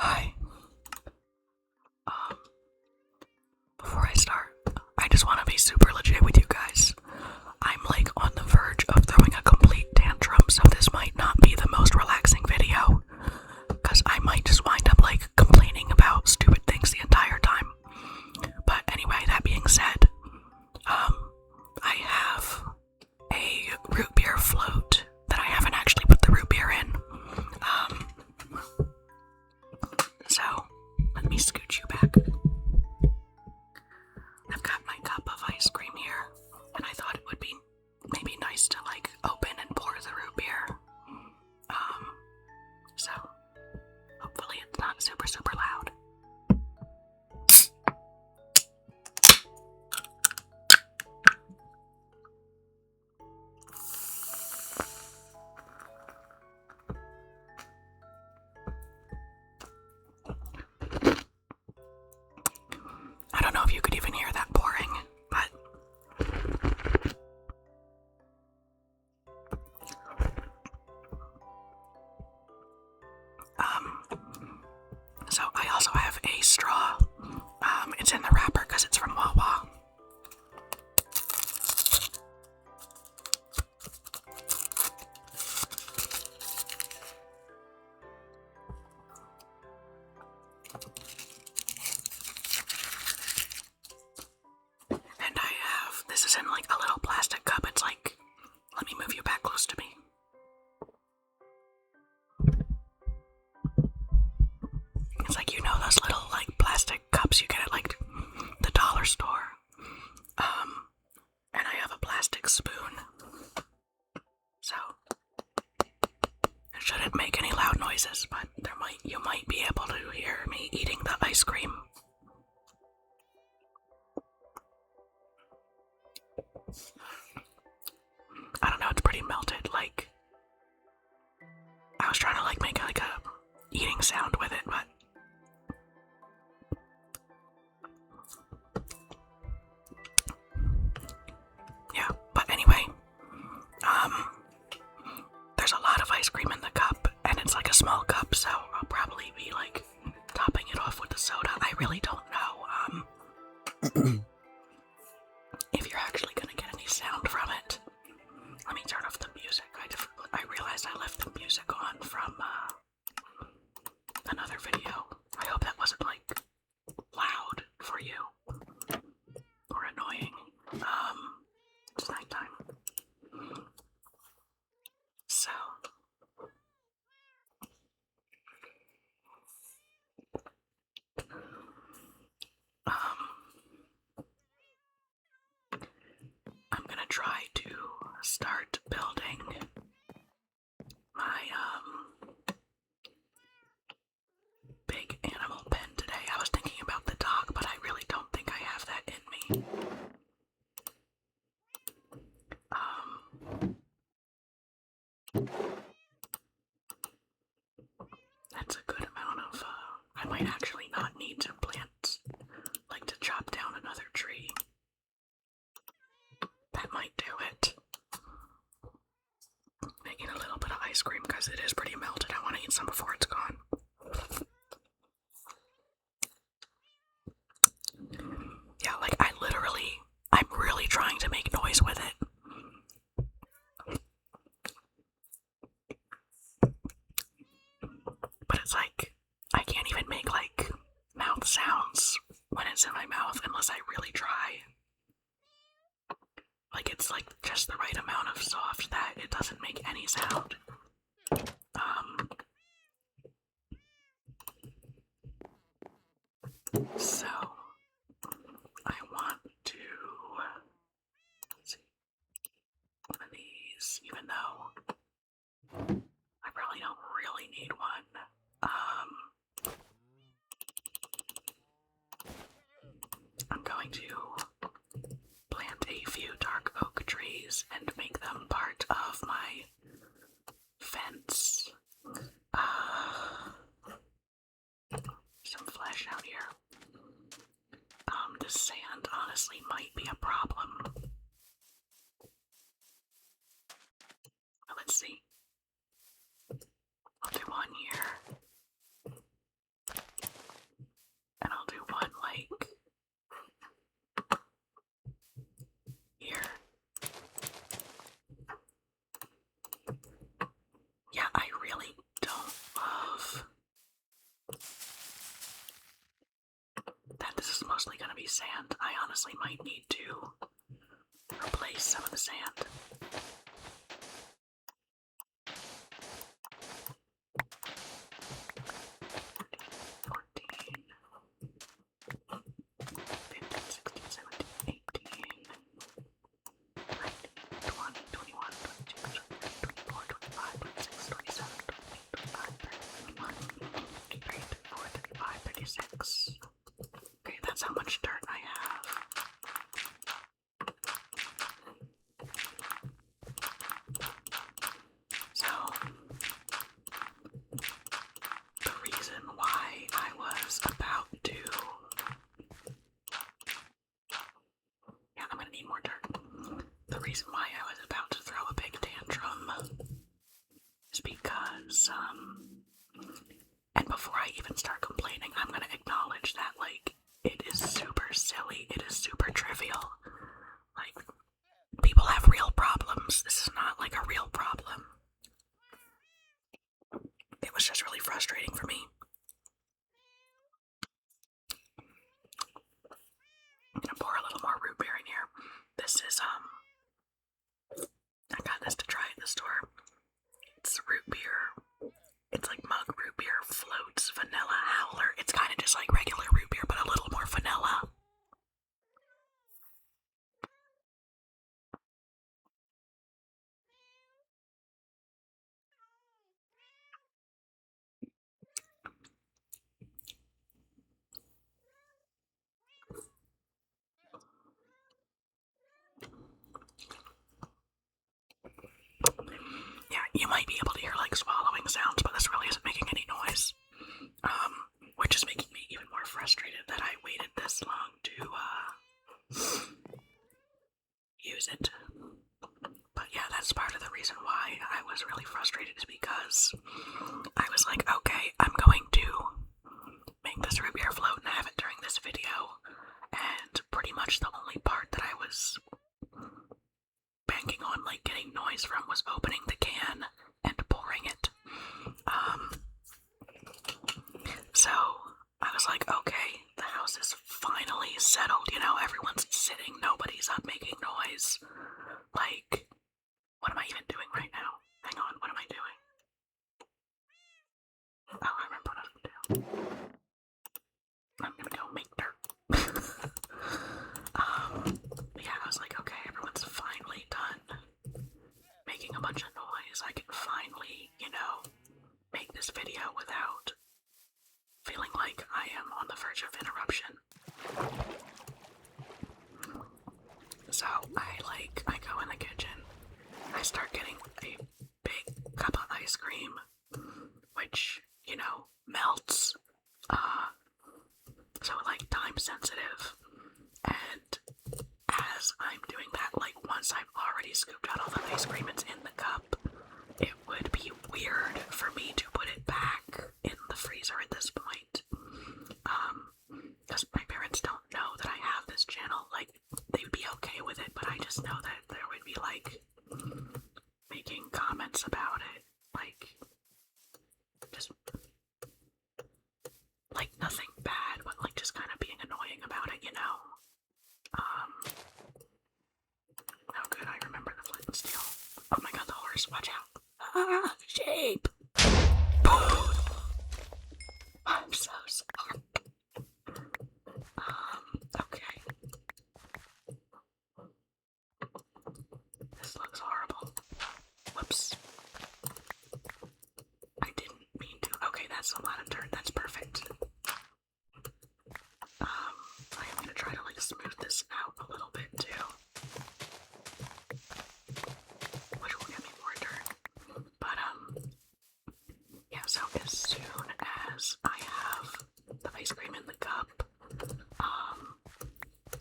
Hi. Um, Before I start, I just want to be super legit with you guys. I'm like on the verge of throwing a complete tantrum, so this might not be the most relaxing video. Because I might just wind up like complaining about stupid things the entire time. But anyway, that being said, I have a root beer float that I haven't actually put the root beer in. So let me scoot you back. I've got my cup of ice cream here, and I thought it would be maybe nice to like open and pour the root beer. So hopefully it's not super loud. I don't know if you could even hear that pouring, but so I also have a straw. It's in the wrapper because it's from Wawa. And this is in like a little plastic cup. It's like, let me move you back close to me. It's like, those little like plastic cups you get at like the dollar store. And I have a plastic spoon. So it shouldn't make any loud noises, but you might be able to hear me eating the ice cream. I don't know, it's pretty melted. Like, I was trying to like make like a eating sound with it, but yeah. But anyway, there's a lot of ice cream in the cup, and it's like a small cup, so I'll probably be like topping it off with the soda. I really don't know if you're actually gonna get any sound from it. Let me turn off the music. I realized I left the music on from another video. I hope that wasn't like loud for you or annoying. It's nighttime. So I'm gonna try to start building my big animal pen today. I was thinking about the dog, but I really don't think I have that in me. That's a good amount of, I might actually not need to plant, like to chop down another tree. That might do it. Making a little bit of ice cream because it is pretty melted. I want to eat some before it's gone. Yeah, like I'm really trying to make noise with it. But it's like, I can't even make like mouth sounds when it's in my mouth unless I really try. Like it's like just the right amount of soft that it doesn't make any sound. So I want to see one of these, even though I probably don't really need one. I'm going to plant a few dark oak trees and make them part of my fence. Some flesh out here. This sand honestly might be a problem. Let's see. I'll do one here. really don't love that this is mostly going to be sand. I honestly might need to replace some of the sand. 14, 15, 16, 17, 18, 19, 20, 21, 22, 23, 24, 25, 26, 27, 28, 29, 30, 31, 33, 34, 35, 36. Okay, that's how much dirt I have. So, the reason why I was about to... Yeah, I'm gonna need more dirt. The reason why I was about to throw a big tantrum is because, and before I even start complaining, I'm gonna acknowledge that, like, it is super silly, it is super trivial. Like, people have real problems. This is not, like, a real problem. It was just really frustrating for me. I'm gonna pour a little more root beer in here. This is, I got this to try at the store. It's root beer. It's like mug root beer floats vanilla howler. It's kind of just like regular root beer, but a little more vanilla. Yeah, you might be able to hear like swallowing sounds, but this really isn't making any noise. Which is making me even more frustrated that I waited this long to use it. But yeah, that's part of the reason why I was really frustrated, is because I was like, okay, I'm going to make this root beer float and have it during this video. And pretty much the only part that I was banking on like getting noise from was opening the can and pouring it. So I was like, okay, the house is finally settled, you know, everyone's sitting, nobody's up making noise. Like, what am I even doing right now? Hang on, what am I doing? Oh, I remember what I was gonna do. I'm gonna go make dirt. Yeah, I was like, okay, everyone's finally done making a bunch of noise. I can finally, you know, make this video without feeling like I am on the verge of interruption. So I go in the kitchen, I start getting a big cup of ice cream, which, you know, melts, so like time sensitive, and as I'm doing that, like once I've already scooped out all the ice cream, it's in the cup, it would be weird for me to put it back in the freezer at this point. Because my parents don't know that I have this channel. Like, they would be okay with it, but I just know that there would be, like, making comments about it. Like, just, like, nothing bad, but, like, just kind of being annoying about it, you know? Oh, good, I remember the flint and steel. Oh my god, the horse, watch out. Ah, sheep! I'm so sorry. Okay. This looks horrible. Whoops. I didn't mean to. Okay, that's a lot of dirt. That's perfect. I am gonna try to like smooth this out a little bit too, which will give me more dirt. But yeah. So as soon as I have the ice cream in the cup,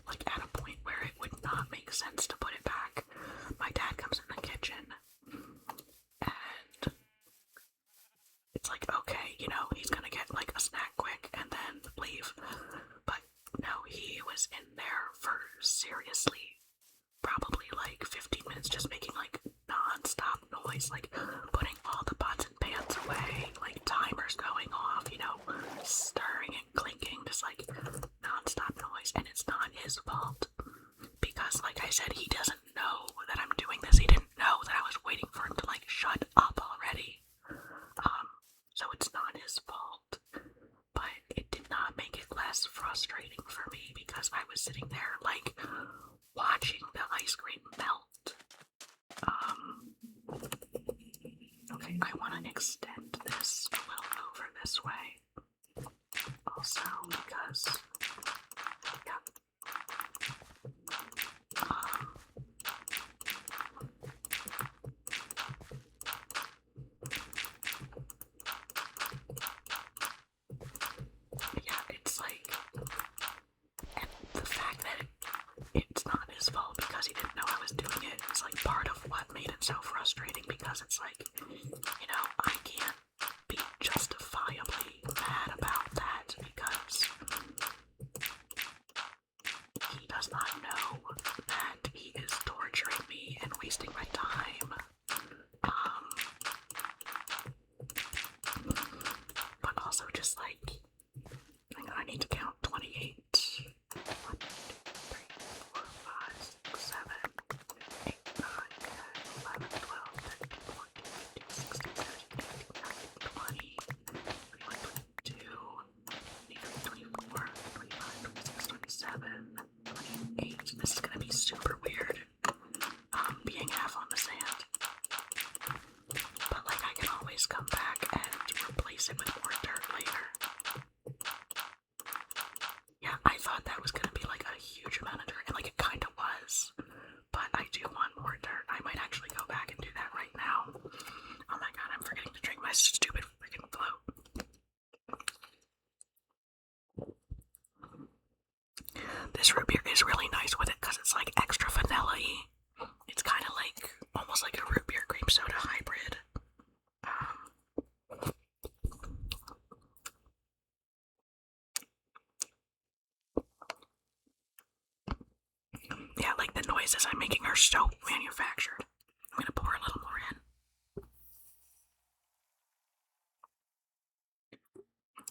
like at a point where it would not make sense to put it back, my dad comes in the kitchen, and it's like, okay, you know, he's gonna get like a snack quick and then leave. But no, he was in there for seriously probably like 15 minutes just making like non-stop noise, like putting all the pots and pans away, like timers going off, you know, stirring and clinking, just like non-stop noise. And it's not his fault because, like I said, he doesn't know that I'm doing this. He didn't know that I was waiting for him to like shut up already. So it's not his fault, but it did not make it less frustrating for me because I was sitting there like watching the ice cream melt. Okay, I want to extend this a little over this way. Also, because, yeah. Yeah, it's like, and the fact that it's not his fault because he didn't know I was doing it is like part of what made it so frustrating because it's like, you know, I can't be justifiably mad about that because he does not know that he is torturing me and wasting my time. But also just like, hang on, I need to count 28. 1, 2, 3, 4, 5, 6, 7, 8, 9, 10, 11, 12, 13, 14, 15, 16, 17, 18, 19, 20, 21, 22, 23, 24, 25, 26, 27, 28. This is gonna be super weird, being half on the sand. But like I can always come back and replace it with more dirt later. Yeah, I thought that was gonna be like a huge amount of dirt, and like it kinda was. But I do want more dirt. I might actually go back and do that right now. Oh my god, I'm forgetting to drink my stupid freaking float. This root beer is really nice with it because it's like extra vanilla-y. It's kind of like, almost like a root beer cream soda hybrid. Yeah, like the noises I'm making are so manufactured. I'm gonna pour a little more in.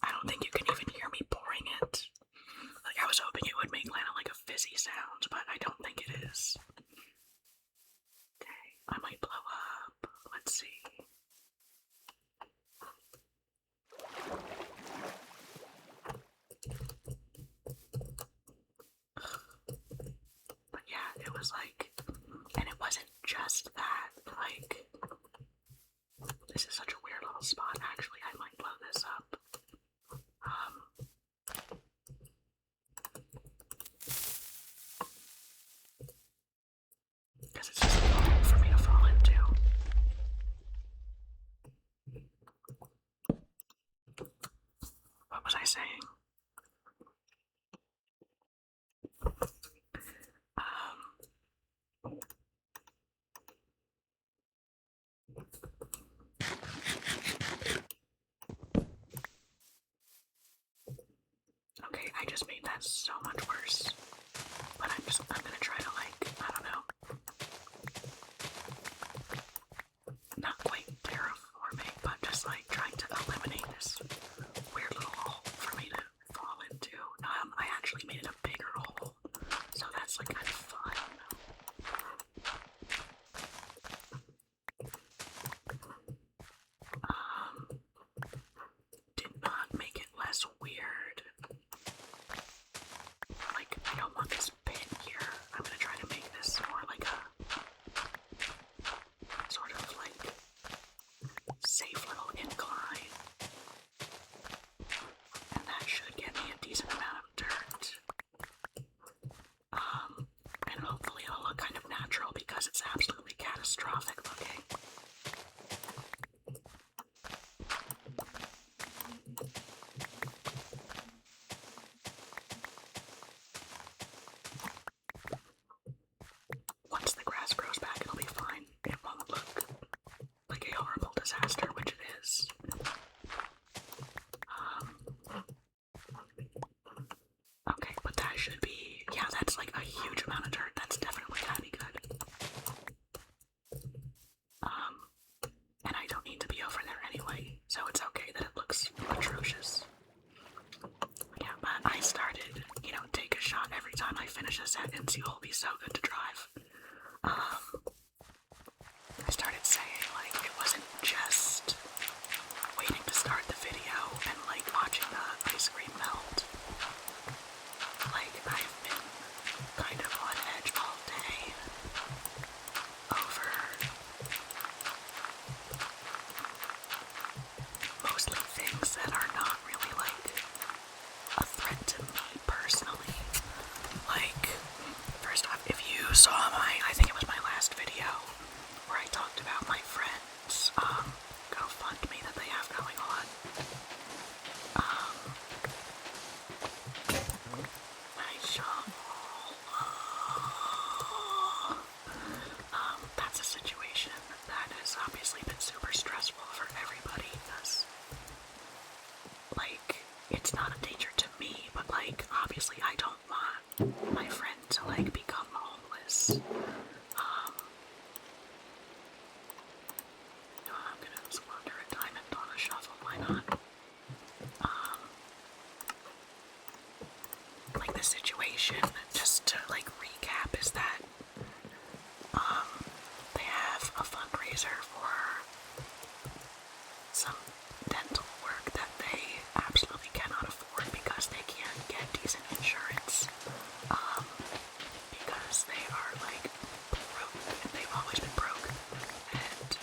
I don't think you can even hear me pouring it. Like I was hoping it would make Lana like a fizzy sound, but I don't think it is. Okay, I might blow up. Let's see. But yeah, it was like, and it wasn't just that, like, this is such a weird little spot, actually, I might blow this up. Because it's just a hole for me to fall into. What was I saying? Okay, I just made that so much worse. But I'm gonna try to like, I don't know. Not quite terraforming, but just like trying to eliminate this weird little hole for me to fall into. I actually made it a bigger hole, so that's like kind of fun. Did not make it less weird. Like, I don't want this pin here. I'm gonna try to make this more like a sort of like safe little incline. And that should get me a decent amount of dirt. And hopefully it'll look kind of natural because it's absolutely catastrophic looking. Once the grass grows back, it'll be fine. It won't look like a horrible disaster, which it is. Okay, but that should be, yeah, that's like a huge amount of dirt. That's definitely gonna be good. since you will be so good to drive. I started saying, like, it wasn't just waiting to start the video and, like, watching the ice cream melt. Like, I've been kind of on edge all day over mostly things that are not really, like, a threat to me personally. Like, first off, if you saw I think it was my last video, where I talked about my friends, GoFundMe that they have going on. My shovel. That's a situation that has obviously been super stressful for everybody, because, like, it's not a danger to me, but, like, obviously I don't want my friend to, like, become homeless. I'm gonna squander a diamond on a shovel, why not? Like, the situation, just to, like, recap, is that, they have a fundraiser for some dental work that they absolutely cannot afford because they can't get decent insurance, because they are, like, broke, and they've always been broke, and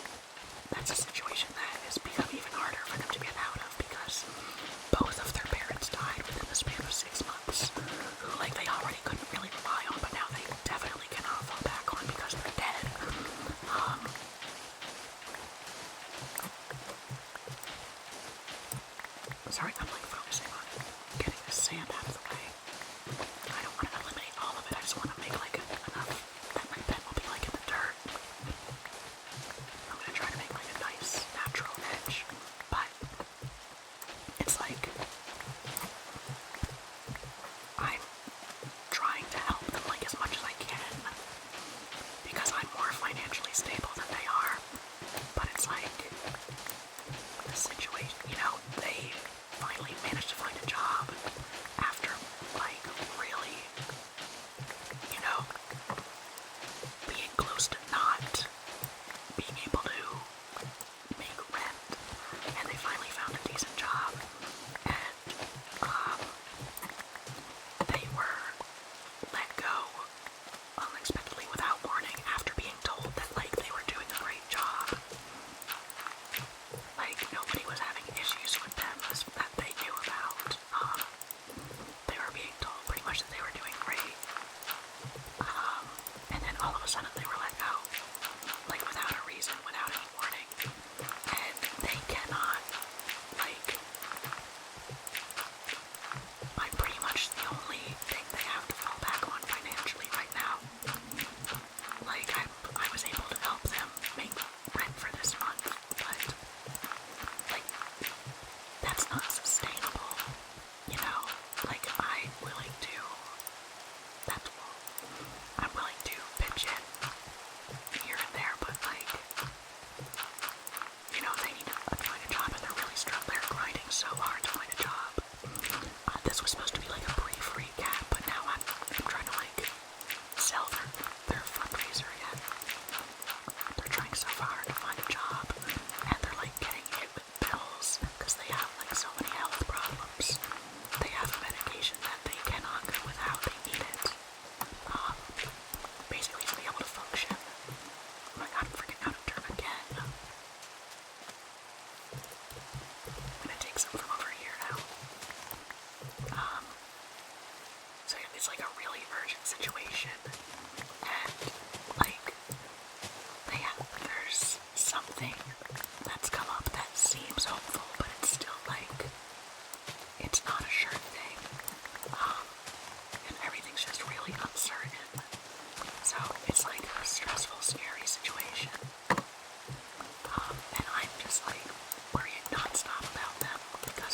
that's a situation that has become even harder for them to get out of, because both of their parents died within the span of 6 months, who, like, they already couldn't really rely on, but now they definitely cannot fall back on because they're dead. Sorry, I'm, like, focusing on getting the sand out of the way. I don't want to eliminate all of it, I just want to make, like, enough that my pen will be, like, in the dirt. I'm gonna try to make, like, a nice, natural edge, but it's like, I'm trying to help them, like, as much as I can, because I'm more financially stable than they are, but it's like, the situation, you know, they finally managed to find a job after, like, really, you know, being close to not being able to make rent, and they finally found a decent job, and, they were let go unexpectedly without warning after being told that, like, they were doing a great job. Like, nobody was having issues with them that they knew about. They were being told pretty much that they were doing great. And then all of a sudden they were let go. Like, without a reason, without any warning. And they cannot, like, I'm pretty much the only thing they have to fall back on financially right now. Like, I was able to help them make rent for this month, but, like, that's not sustainable, you know? Like, I'm willing to pitch in here and there, but, like, you know, they need to find a job, and they're really they're grinding so hard to find a job. This was supposed to be, like, a brief recap, but now I'm trying to, like, sell their fundraiser again. They're trying so hard to find a job, and they're, like, getting hit with bills, because they have, like, so many health problems. They have a medication that they cannot go without, they need it, basically to be able to function. Oh my god, I'm freaking out of turn again. I'm gonna take some from over here now. So it's, like, a really urgent situation, and, like, there's something that's come up that seems hopeful, but it's still, like, it's not a sure thing, and everything's just really uncertain, so it's, like, a stressful, scary situation, and I'm just, like, worrying nonstop about them, because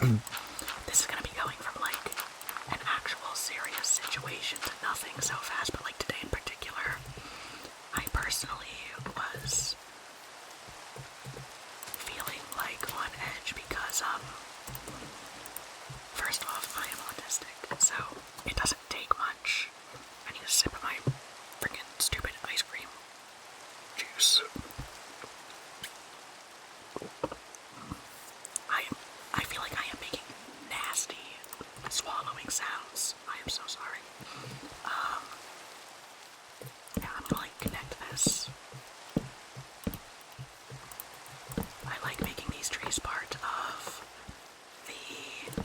This is gonna be going from like an actual serious situation to nothing so fast, but like today in particular, I personally was feeling like on edge because first off, I am autistic, so it doesn't take much. I need a sip of my freaking stupid ice cream juice. I feel like I am making nasty swallowing sounds. I am so sorry. Yeah, I'm gonna like connect this. I like making these trees part of the...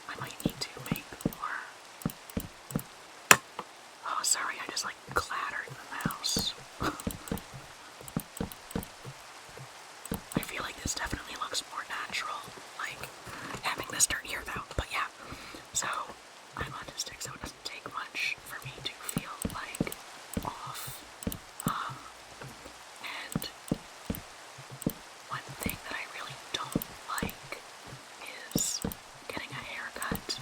I might need to make more. Oh, sorry, I just like clattered the mouse. I feel like this definitely looks more natural, like having this dirt here though, but yeah. So, I'm autistic, so it doesn't take much for me to feel like off. And one thing that I really don't like is getting a haircut.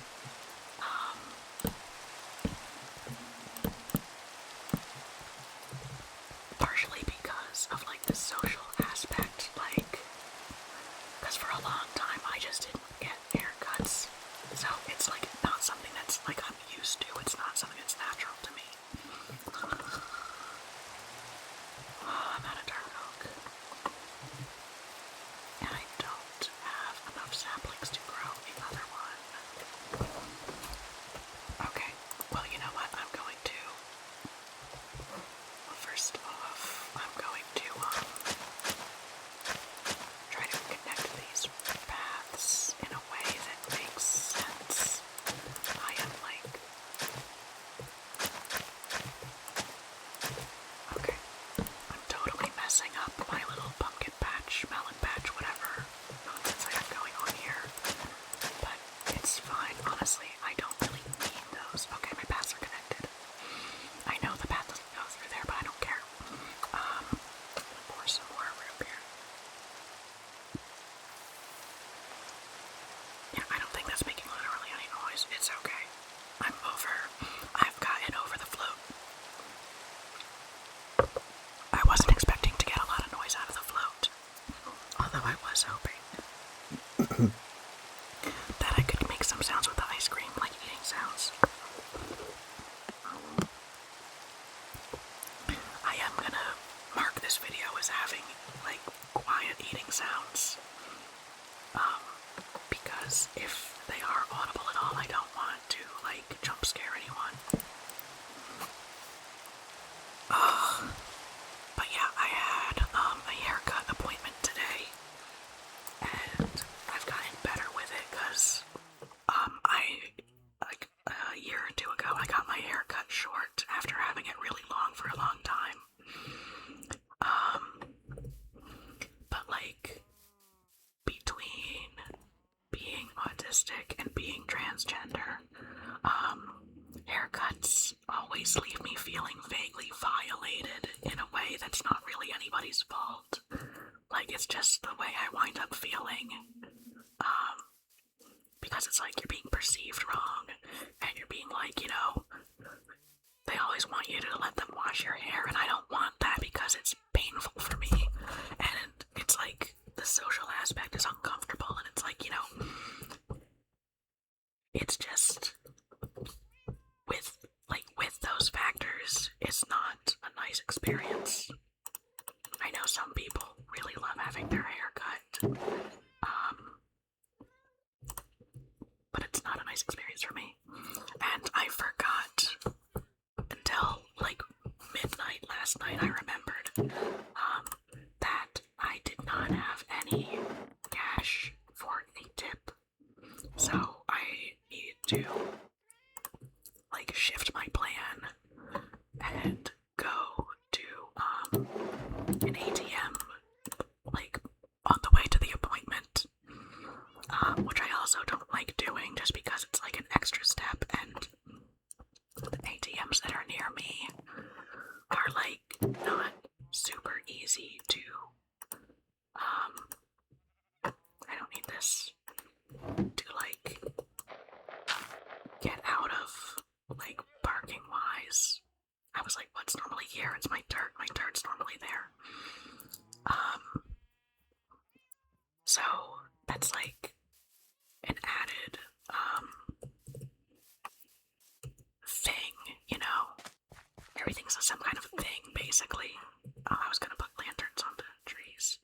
Partially because of like the social aspect, like, because for a long time I just didn't get haircuts, so it's like not something that's like I'm used to, it's not something that's natural to me. I'm out of dark oak, and I don't have enough saplings to grow another one. Okay, well, you know what, I'm going to, first off, I'm going to try to connect these paths in a way that makes sense. I am like... Okay. I'm totally messing up my little pumpkin patch, melon patch, whatever nonsense I have going on here. But it's fine, honestly. I don't really need those. Okay, my paths are connected. I know the path doesn't go through there, but I don't care. I'm gonna pour some more root beer. Yeah, I don't think that's making literally any noise. It's okay. I've gotten over the float. I wasn't expecting to get a lot of noise out of the float. Although I was hoping that I could make some sounds with the ice cream, like eating sounds. I am gonna mark this video as having, like, quiet eating sounds. Because if they are audible at all, I don't want to, like, jump scare anyone. But yeah, I had a haircut appointment today, and I've gotten better with it because like a year or two ago, I got my hair cut short after having it really long for a long time. But like, between being autistic and being transgender, haircuts always leave me feeling vaguely violated in a way that's not really anybody's fault. Like, it's just the way I wind up feeling. Because it's like you're being perceived wrong, and you're being like, you know, they always want you to let them wash your hair, and I don't want that because it's painful for me. And it's like, the social aspect is uncomfortable, and it's like, you know, it's just, with those factors, it's not a nice experience. I know some people really love having their hair cut, but it's not a nice experience for me. And I forgot until like midnight last night, I remembered that I did not have any cash for a tip. So I needed to like shift my plan and go to an ATM like on the way to the appointment, which I also don't like doing just because it's like an extra step, and the ATMs that are near me are like not super easy to I don't need this. to like get out of like parking wise. I was like, what's normally here? It's my dirt. My dirt's normally there. So that's like an added thing, you know? Everything's some kind of thing, basically. Oh, I was gonna put lanterns on the trees.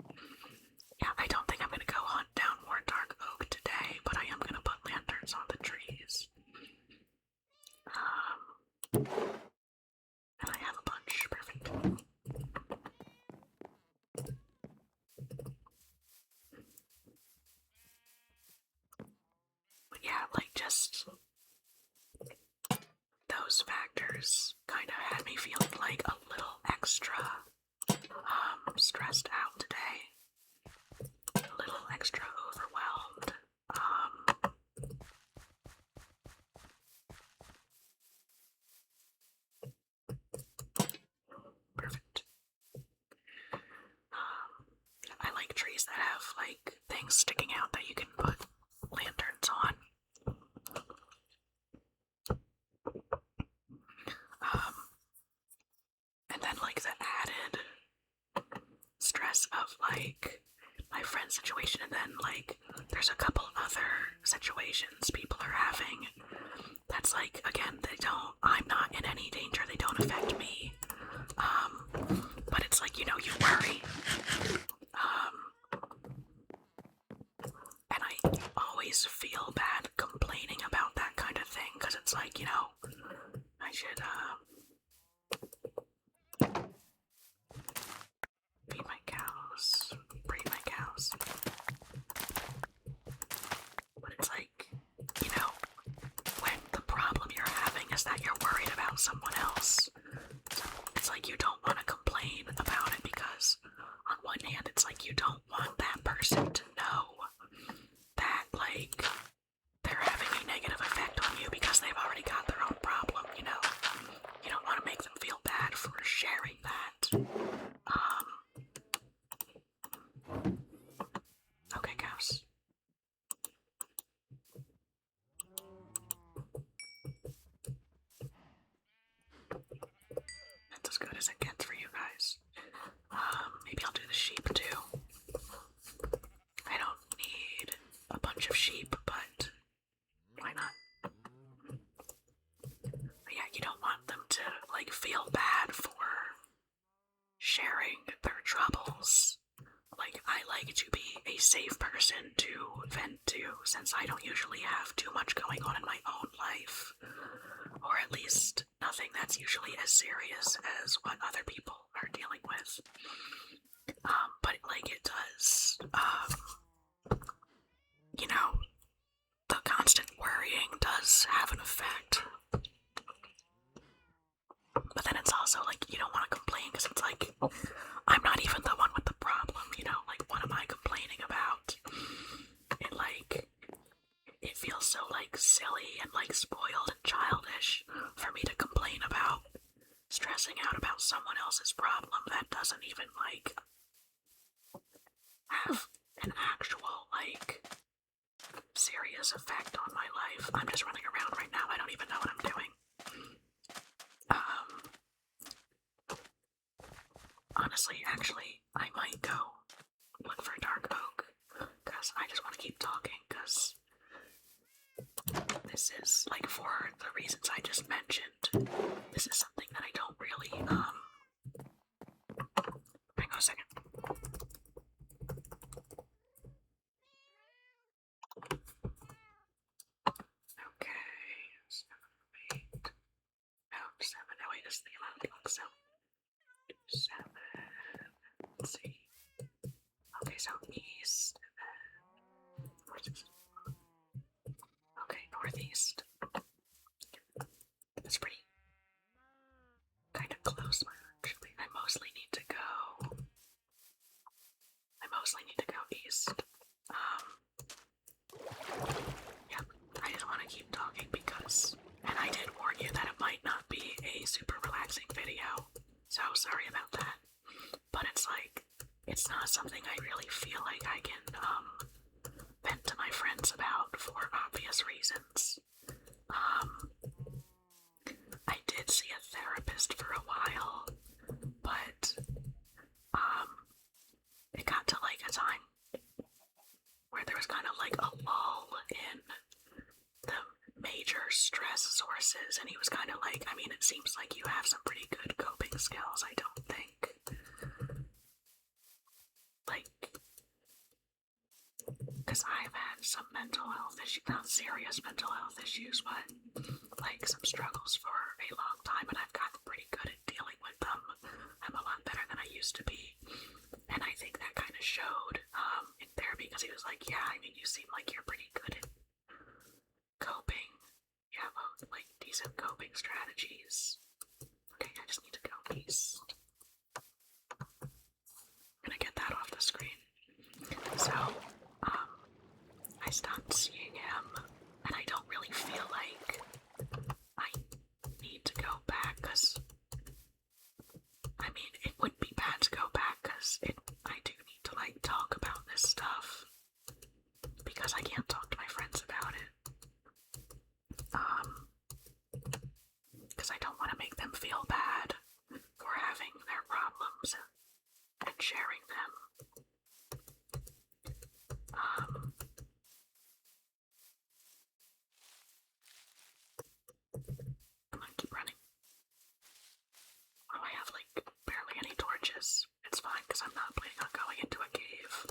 Yeah, I don't think I'm gonna go hunt down more dark oak today, but I am gonna put lanterns on the trees. And I have a bunch. Perfect. But yeah, like just those factors kind of had me feeling like a little extra stressed out today, a little extra overwhelmed. Perfect. I like trees that have like things sticking out that you can put lanterns on. And then like the added stress of like my friend's situation, and then like there's a couple other situations people are having that's like, again, I'm not in any danger, they don't affect me, but it's like, you know, you worry, and I always feel bad complaining about that kind of thing, because it's like, you know, I should feed my cows, breed my cows. But it's like, you know, when the problem you're having is that you're worried about someone else, so it's like you don't want to complain about it, because on one hand, it's like you don't want that person to know that, like, they're having a negative effect on you because they've already got their own problem, you know? You don't want to make them feel bad for sharing that. Okay, cows. That's as good as it gets for you guys. Maybe I'll do the sheep too. I don't need a bunch of sheep, but why not? But yeah, you don't want them to like feel bad for sharing their troubles. Like, I like to be a safe person to vent to, since I don't usually have too much going on in my own life, or at least nothing that's usually as serious as what other people are dealing with. But like it does, you know, the constant worrying does have an effect. But then it's also like, you don't want to complain, because it's like, I'm not even the one with the problem, you know? Like, what am I complaining about? And like, it feels so like silly and like spoiled and childish for me to complain about stressing out about someone else's problem that doesn't even like have an actual like serious effect on my life. I'm just running around right now. I don't even know what I'm doing. Honestly, actually, I might go look for dark oak, because I just want to keep talking, because this is, like, for the reasons I just mentioned, this is something that I don't really, hang on a second. Okay, 7, 8, no, 7, no, wait, this is the 11 o'clock, so 7, let's see. Okay, so east, and then, where's this? Okay, northeast. That's pretty kind of close, actually. I mostly need to go east. Yeah, I just want to keep talking because, and I did warn you that it might not be a super relaxing video, so sorry about that. But it's like, it's not something I really feel like I can, vent to my friends about for obvious reasons. I did see a therapist for a while, but it got to like a time where there was kind of like a lull in the major stress sources, and he was kind of like, I mean, it seems like you have some pretty good coping skills. I don't think, like, because I've had some mental health issues, not serious mental health issues, but like some struggles for a long time, and I've gotten pretty good at dealing with them. I'm a lot better than I used to be, and I think that kind of showed in therapy, because he was like, yeah, I mean, you seem like you're pretty good at coping. You have like decent coping strategies. Okay, I just need to go peace. I'm gonna get that off the screen. So, I stopped seeing him, and I don't really feel like I need to go back, because, I mean, it wouldn't be bad to go back, because I do need to, like, talk about this stuff, because I can't talk to my friends about it. Because I don't want to make them feel bad for having their problems and sharing them. Come on, keep running. Oh, I have like barely any torches. It's fine because I'm not planning on going into a cave.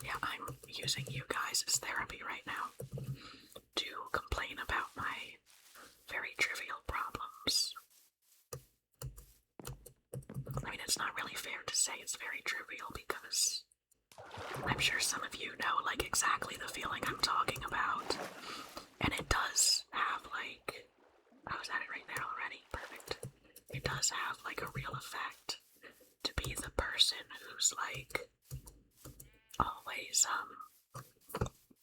Yeah, I'm using you guys as therapy right now to complain about my very trivial problems. I mean, it's not really fair to say it's very trivial, because I'm sure some of you know like exactly the feeling I'm talking about. And it does have like, I was at it right there already, perfect. It does have like a real effect to be the person who's like always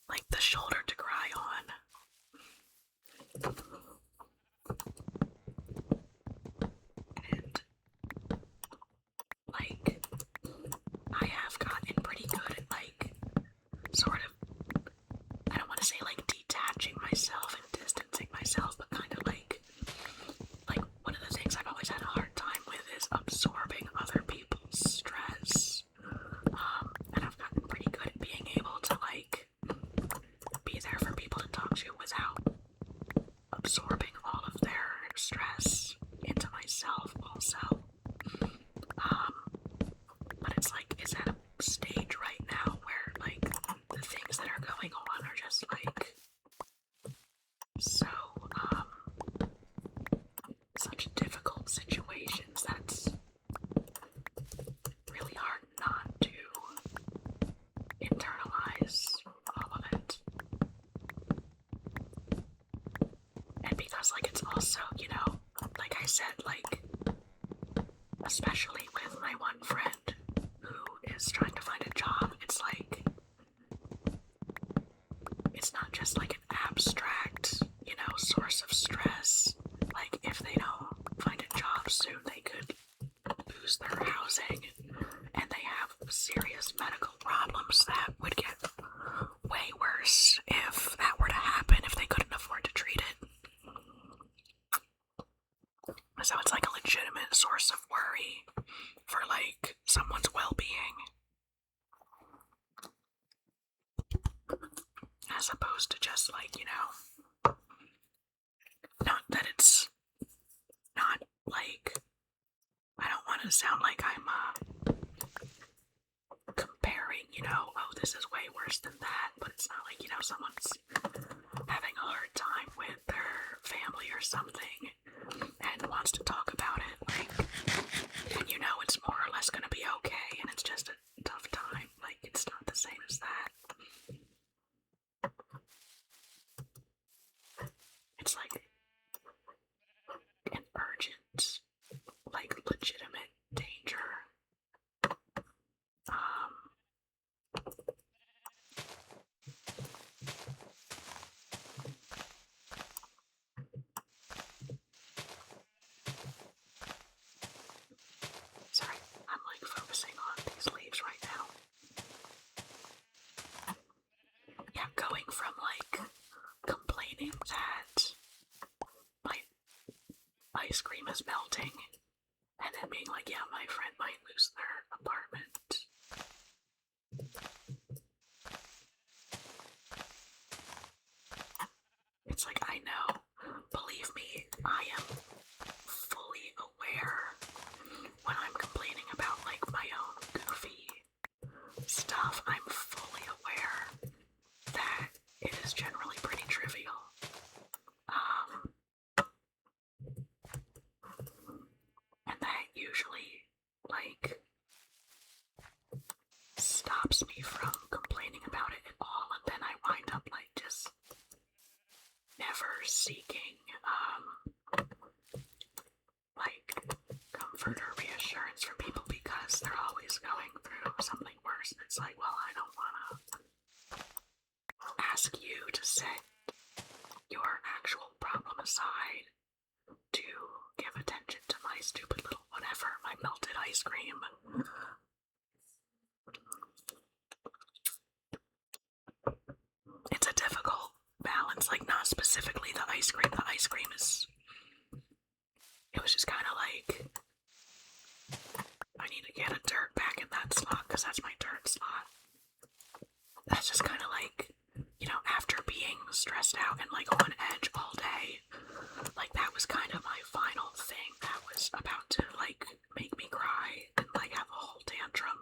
like the shoulder to cry on. And like, I have gotten pretty good at like sort of, I don't want to say like detaching myself and distancing myself, but kind of like one of the things I've always had a hard time with is absorbing other people's stress. And I've gotten pretty good at being able to like be there for people to talk to without absorbing all of their stress into myself also. But it's like, it's at a stage right now where like the things that are going on are just like so such difficult situations that's really hard not to internalize all of it. And because like it's also, you know, like I said, like especially with my one friend who is trying to find a job, it's like it's not just like an abstract, you know, source of stress. Like if they don't find a job soon, they could lose their housing, and they have serious medical problems that would get way worse if that were to happen, if they couldn't afford to treat it. So it's like a legitimate source of worry for like someone's well-being, as opposed to just like, you know, not that it's not like, I don't want to sound like I'm comparing, you know, oh, this is way worse than that, but it's not like, you know, someone's having a hard time with their family or something and wants to talk about it, like, and you know it's more or less gonna be okay, and it's just a tough time. Like, it's not the same as that. It's like an urgent, like legitimate danger. Sorry, I'm like focusing melting and then being like, yeah, my friend might lose their apartment. It's like, I know, believe me, I am fully aware when I'm complaining about like my own goofy stuff. I'm fully aware that it is generally pretty trivial. And that usually, like, stops me from complaining about it at all, and then I wind up, like, just never seeking, like, comfort or reassurance from people because they're always going through something worse. It's like, well, I don't wanna ask you to set your actual problem aside to give attention to my stupid little whatever, my melted ice cream. It's a difficult balance, like not specifically the ice cream. The ice cream is, it was just kind of like, I need to get a dirt back in that slot because that's my dirt slot. That's just kind of like, you know, after being stressed out and like on edge all day, like that was kind of my final thing that was about to like make me cry and like have a whole tantrum.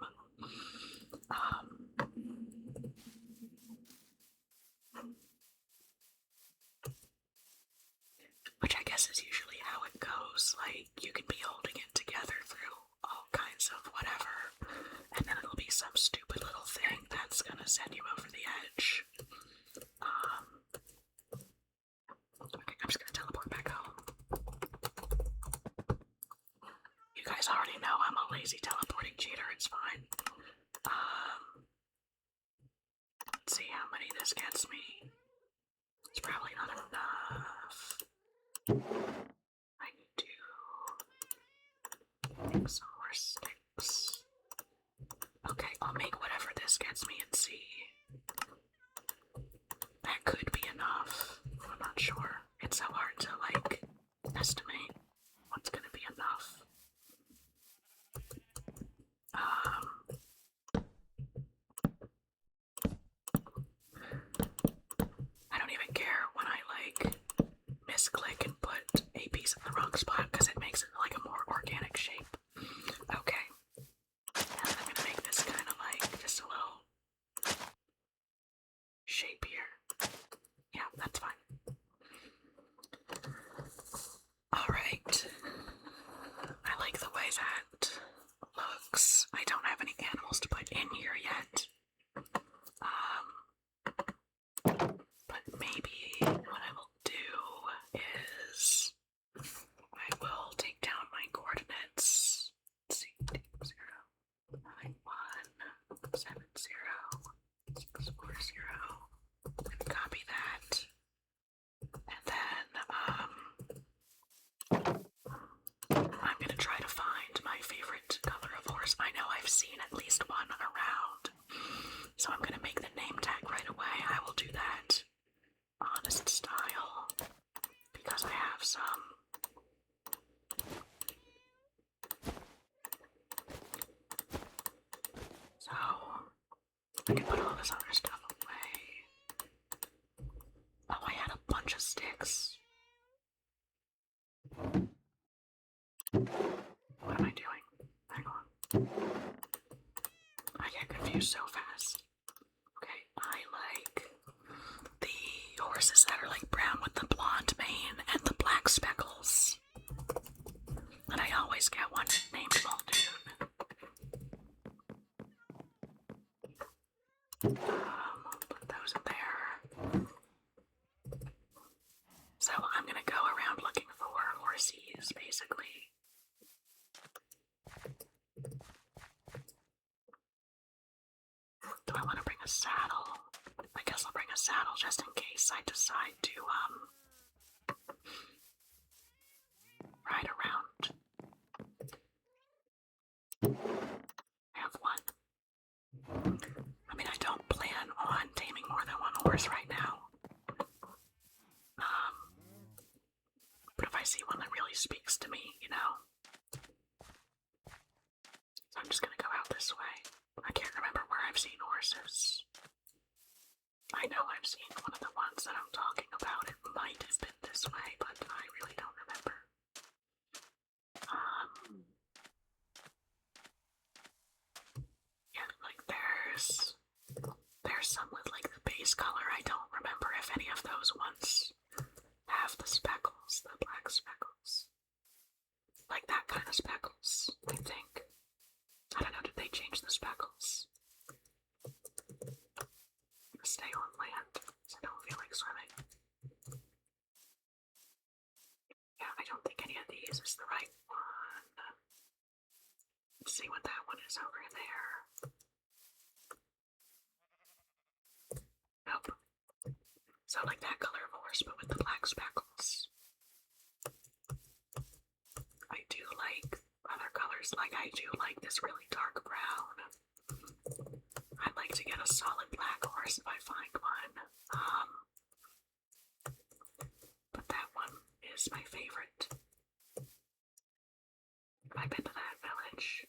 Which I guess is usually how it goes. Like, you can be holding it together through all kinds of whatever, and then it'll be some stupid little thing that's gonna send you over the edge. Okay, I'm just gonna teleport back home. You guys already know I'm a lazy teleporting cheater, it's fine. Let's see how many this gets me. It's probably not enough. I need to make some more sticks. Okay, I'll make whatever this gets me and see. That could be enough. I'm not sure. It's so hard to, like, estimate what's gonna be enough. I don't even care when I, like, misclick and put a piece in the wrong spot because it makes it like a more organic shape. Okay. And I'm gonna make this kind of like just a little shape here. Yeah, that's fine. Alright. I like the way that looks. I don't have any animals to put in here yet. But maybe what I will do is I will take down my coordinates. Let's see, 0, 9, 1, 7, 0, 6, 4, 0. Copy that. And then I'm gonna try to find my favorite color of horse. I know I've seen at least one around, so I'm gonna make the name tag right away. I will do that honest style because I have some. So I can put all this other stuff away. Oh, I had a bunch of sticks. What am I doing? Hang on. I get confused so fast. Okay, I like the horses that are like brown with the blonde mane and the black speckles. And I always get one named Muldoon. Put those in there. So I'm gonna go around looking for horsies, basically. Do I want to bring a saddle? I guess I'll bring a saddle just in case I decide to, ride around. I have one. I mean, I don't plan on taming more than one horse right now. But if I see one that really speaks to me, you know, base color, I don't remember if any of those ones have the speckles, the black speckles. Like that kind of speckles, I think. I don't know, did they change the speckles? Stay on land, because I don't feel like swimming. Yeah, I don't think any of these is the right one. Let's see what that one is over there. Nope. So like that color of horse, but with the black speckles. I do like other colors, like I do like this really dark brown. I'd like to get a solid black horse if I find one. But that one is my favorite. Have I been to that village?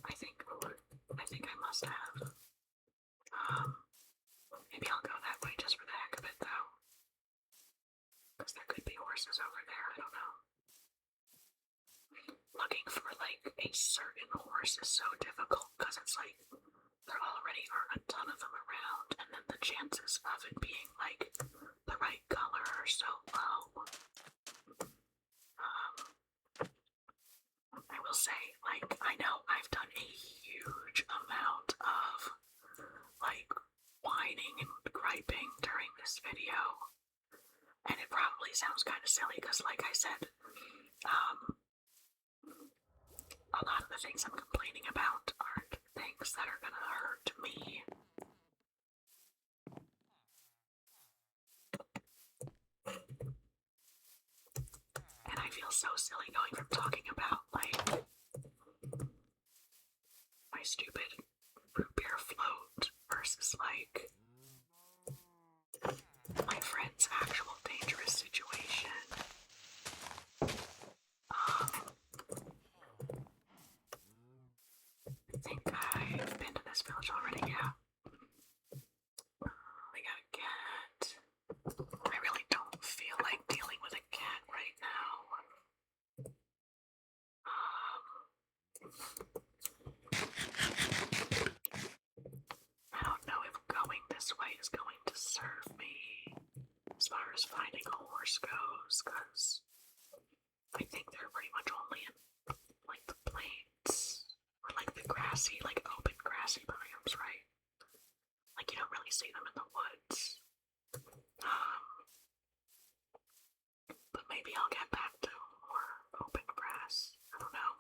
I think I must have. Maybe I'll go that way just for the heck of it, though. Because there could be horses over there, I don't know. Looking for, like, a certain horse is so difficult, because it's like, there already are a ton of them around, and then the chances of it being, like, the right color are so low. I will say, like, I know I've done a huge amount of, like, whining and griping during this video, and it probably sounds kind of silly because, like I said, a lot of the things I'm complaining about aren't things that are gonna hurt me. And I feel so silly going from talking about, like, my stupid root beer float versus, like, my friend's actual dangerous situation. I think I've been to this village already, yeah. We got a cat. I really don't feel like dealing with a cat right now. I don't know if going this way is going to serve me as far as finding a horse goes, because I think they're pretty much only in, like, the plains, or, like, the grassy, like, open grassy biomes, right? Like, you don't really see them in the woods. But maybe I'll get back to more open grass. I don't know.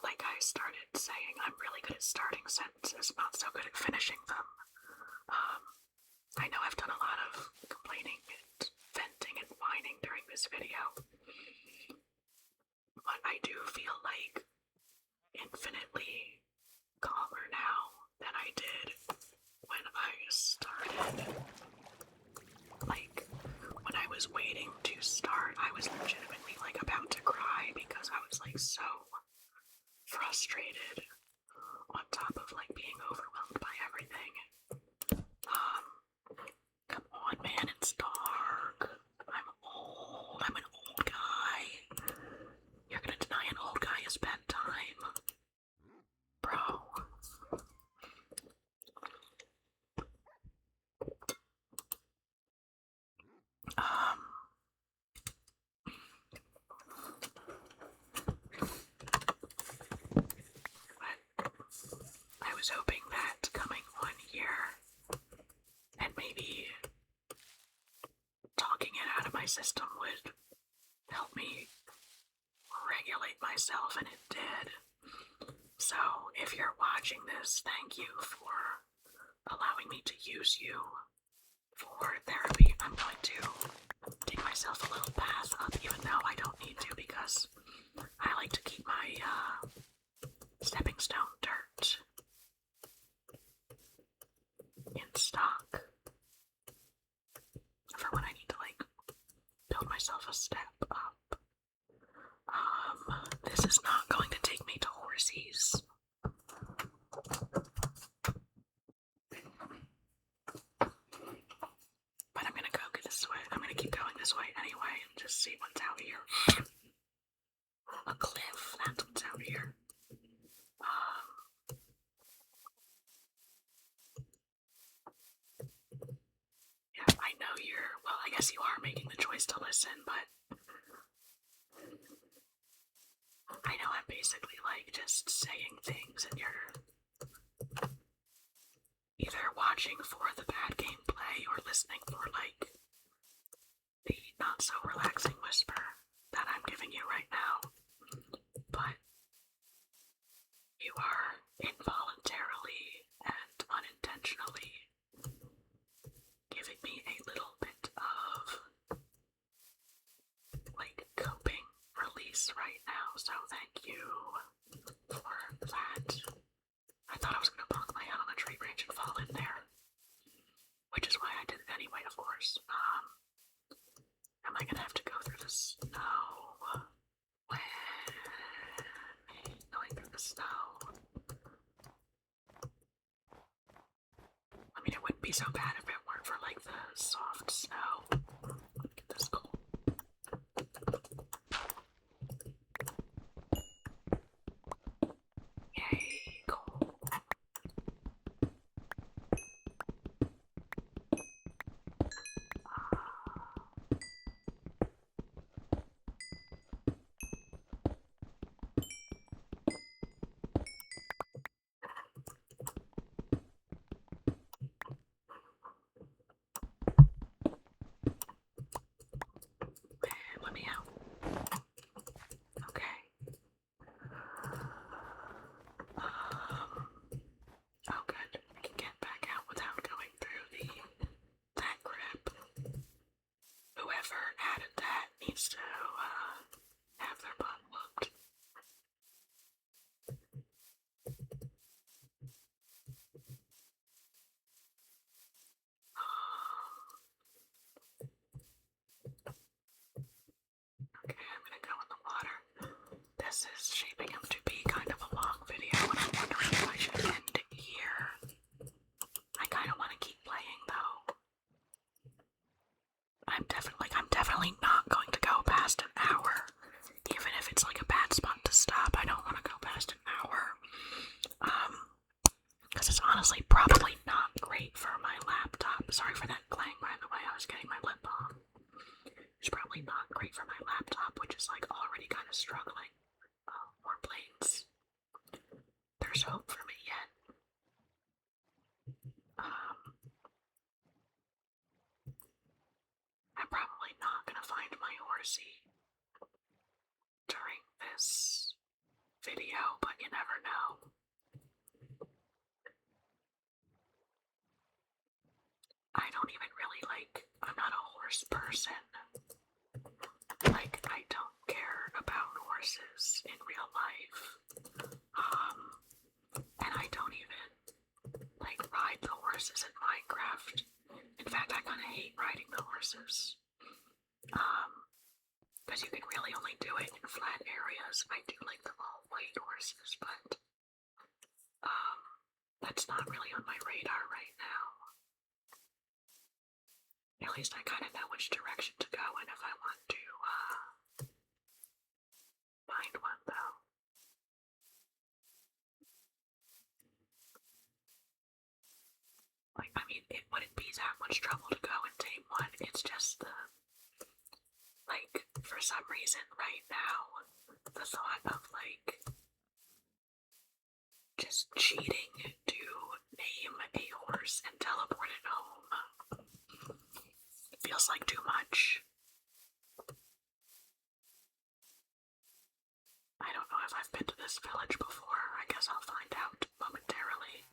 Like I started saying, I'm really good at starting sentences, not so good at finishing them. I know I've done a lot of complaining and venting and whining during this video, but I do feel like infinitely calmer now than I did when I started. Like, when I was waiting to start, I was legitimately, like, about to cry because I was, like, so frustrated on top of, like, being overwhelmed by everything. Come on, man, it's dark. I'm old. I'm an old guy. You're gonna deny an old guy his bedtime? Bro. I was hoping that coming on here and maybe talking it out of my system would help me regulate myself, and it did. So, if you're watching this, thank you for allowing me to use you for therapy. I'm going to dig myself a little path up, even though I don't need to, because I like to keep my stepping stone dirt in stock for when I need to, like, build myself a step up. This is not going to take me to Horsey's. But I'm gonna go this way. I'm gonna keep going this way anyway and just see what's out here. A cliff, that's what's out here. guess you are making the choice to listen, but I know I'm basically like just saying things and you're either watching for the bad gameplay or listening for like the not so relaxing whisper that I'm giving you right now. But you are involuntarily and unintentionally giving me a little bit of like coping release right now, so thank you for that. I thought I was gonna bonk my head on a tree branch and fall in there, which is why I did it anyway, of course. Am I gonna have to go through the snow? Going through the snow. I mean, it wouldn't be so bad if it weren't for like the soft snow. Get this cold. Yay, cold. Let me out. Okay. Oh good. I can get back out without going through that grip. Whoever added that needs to have their butt whooped. Okay, I'm gonna go in the water. This is shaping up to be kind of a long video, and I'm wondering if I should end it here. I kind of want to keep playing though. I'm definitely not going to go past an hour. Even if it's like a bad spot to stop, I don't want to go past an hour. Because it's honestly probably not great for my laptop. Sorry for that clang, by the way, I was getting my lip balm. It's probably not great for my laptop, which is like already kind of struggling. More planes. There's hope for me yet. I'm probably not gonna find my horsey during this video, but you never know. I don't even really I'm not a horse person. Like, I don't care about horses in real life. And I don't even ride the horses in Minecraft. In fact, I kind of hate riding the horses. Because you can really only do it in flat areas. I do like the all white horses, but that's not really on my radar right now. At least I kind of know which direction to go in if I want to find one, though. I mean, it wouldn't be that much trouble to go and tame one. It's just for some reason right now, the thought of just cheating to name a horse and teleport it home feels like too much. I don't know if I've been to this village before. I guess I'll find out momentarily.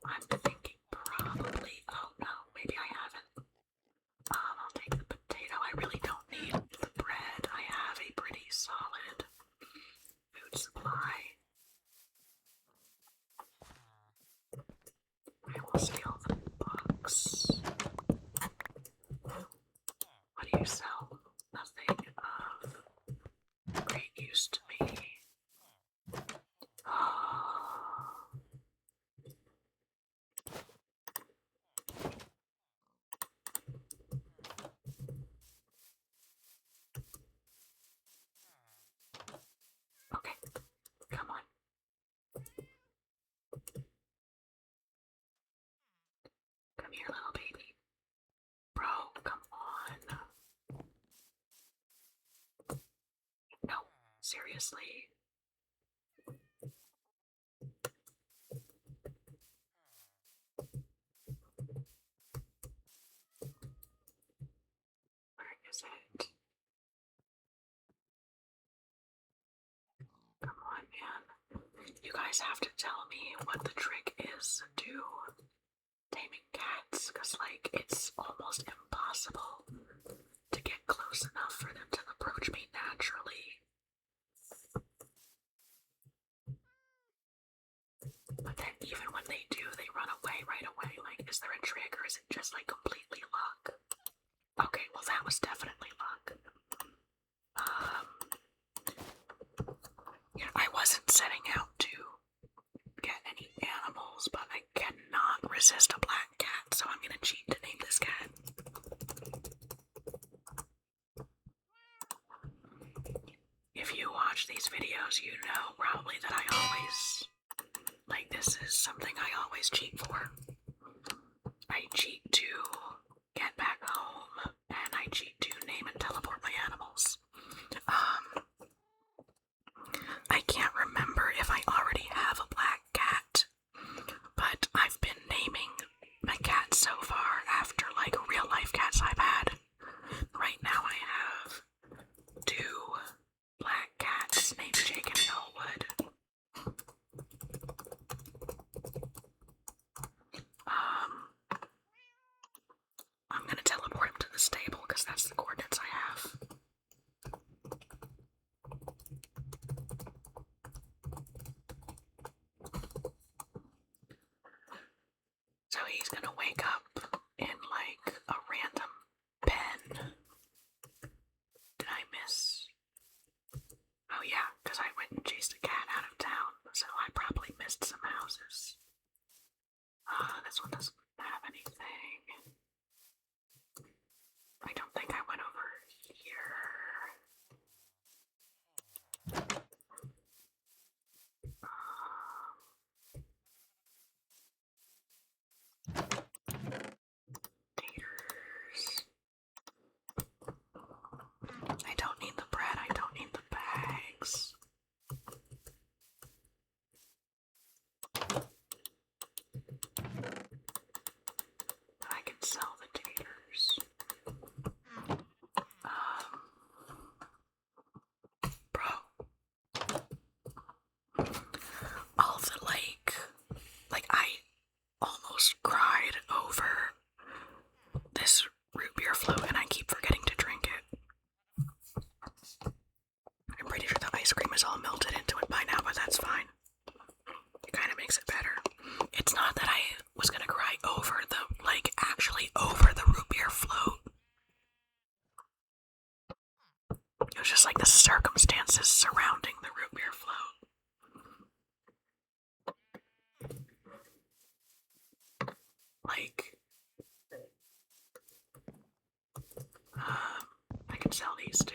I'm thinking probably, oh no, maybe I haven't. I'll take the potato. I really don't need the bread. I have a pretty solid food supply. I will steal the books. What do you sell? Nothing of great use to me. seriously. Where is it? Come on, man. You guys have to tell me what the trick is to taming cats, because, like, it's almost impossible to get close enough for them to approach me naturally. But then even when they do, they run away right away. Like, is there a trick or is it just like completely luck? Okay, well that was definitely luck. Yeah, I wasn't setting out to get any animals, but I cannot resist a black cat, so I'm gonna cheat to name this cat. If you watch these videos, you know probably that I always, like, this is something I always cheat for. I cheat to get back home, and I cheat to name and teleport my animals. I can't remember if I already have a black cat, but I've been naming my cats so far after, like, real life cats I've had. Right now I have 2 black cats named Jake and Elwood. I'm gonna teleport him to the stable because that's the coordinates I have. So he's gonna wake up in, like, a random pen. Did I miss? Oh yeah, because I went and chased a cat out of town, so I probably missed some houses. This one doesn't have anything. I don't think I went over here. Taters. I don't need the bread, I don't need the bags. I can sell the taters. Bro. All the, like, I almost cried over this root beer float and I keep forgetting to drink it. I'm pretty sure the ice cream is all melted into it by now, but that's fine. It kind of makes it better. It's not that I was gonna cry over the, like, actually over the root beer float. It was just like the circumstances surrounding the root beer float. Like, I can sell these too.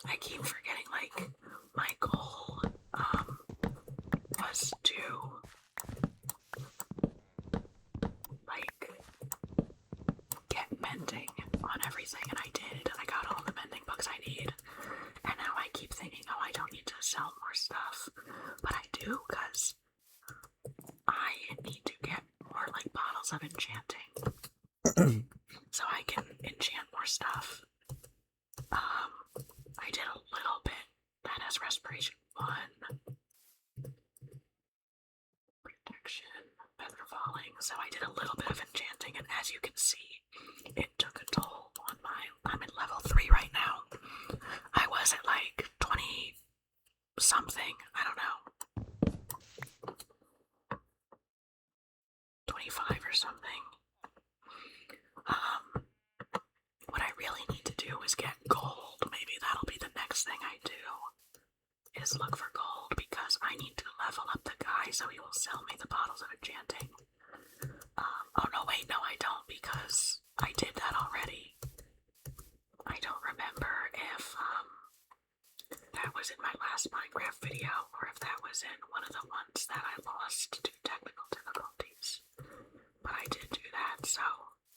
I keep forgetting, like, my goal, was to, like, get mending on everything, and I did. I got all the mending books I need, and now I keep thinking, oh, I don't need to sell more stuff, but I do, because I need to get more, like, bottles of enchanting, so I can enchant more stuff. I did a little bit. That has respiration 1. Protection, feather falling. So I did a little bit of enchanting, and as you can see, it took a toll on I'm at level 3 right now. I was at like 20 something, I don't know. 25 or something. What I really need to do is get gold. Maybe that'll be the next thing I do, is look for gold, because I need to level up the guy so he will sell me the bottles of enchanting. Oh no, wait, no I don't, because I did that already. I don't remember if that was in my last Minecraft video, or if that was in one of the ones that I lost to technical difficulties. But I did do that, so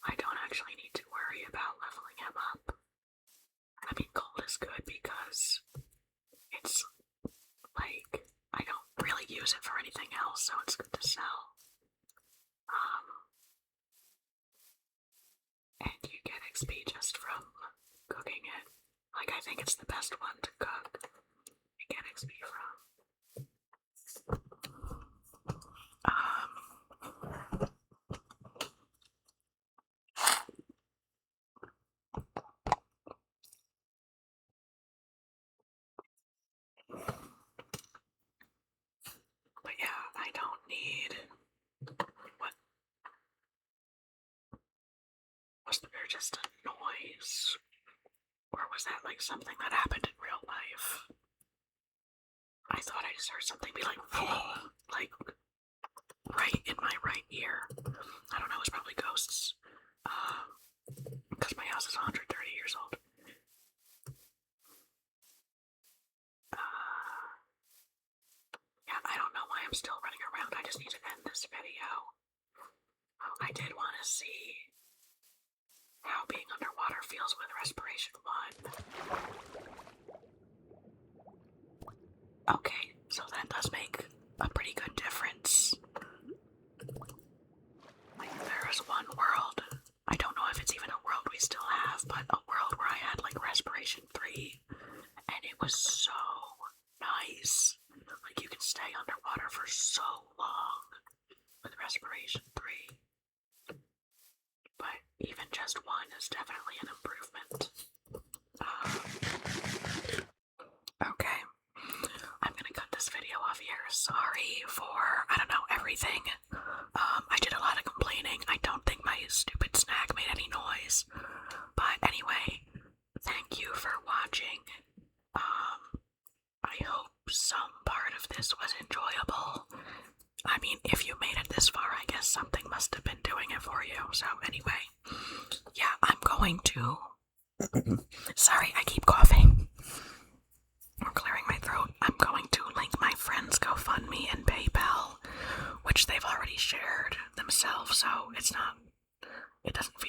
I don't actually need to worry about leveling him up. I mean, gold is good because Like, I think it's the best one to cook and get XP from. But yeah, I don't need. What? Was there just a noise? Or was that like something that happened in real life? I thought I just heard something be like, like right in my right ear. I don't know, it's probably ghosts. Because my house is 130 years old. Yeah, I don't know why I'm still running around. I just need to end this video. Oh, I did want to see how being underwater feels with respiration 1. Okay, so that does make a pretty good difference. Like, there is one world, I don't know if it's even a world we still have, but a world where I had like respiration 3, and it was so nice. Like, you can stay underwater for so long with respiration 3. But even just 1 is definitely an improvement. Okay, I'm gonna cut this video off here. Sorry for, I don't know, everything. I did a lot of complaining. I don't think my stupid snack made any noise. But anyway, thank you for watching. I hope some part of this was enjoyable. I mean, if you made it this far, I guess something must have been doing it for you. So anyway, yeah, I'm going to... Sorry, I keep coughing. I'm clearing my throat. I'm going to link my friend's GoFundMe and PayPal, which they've already shared themselves, so it doesn't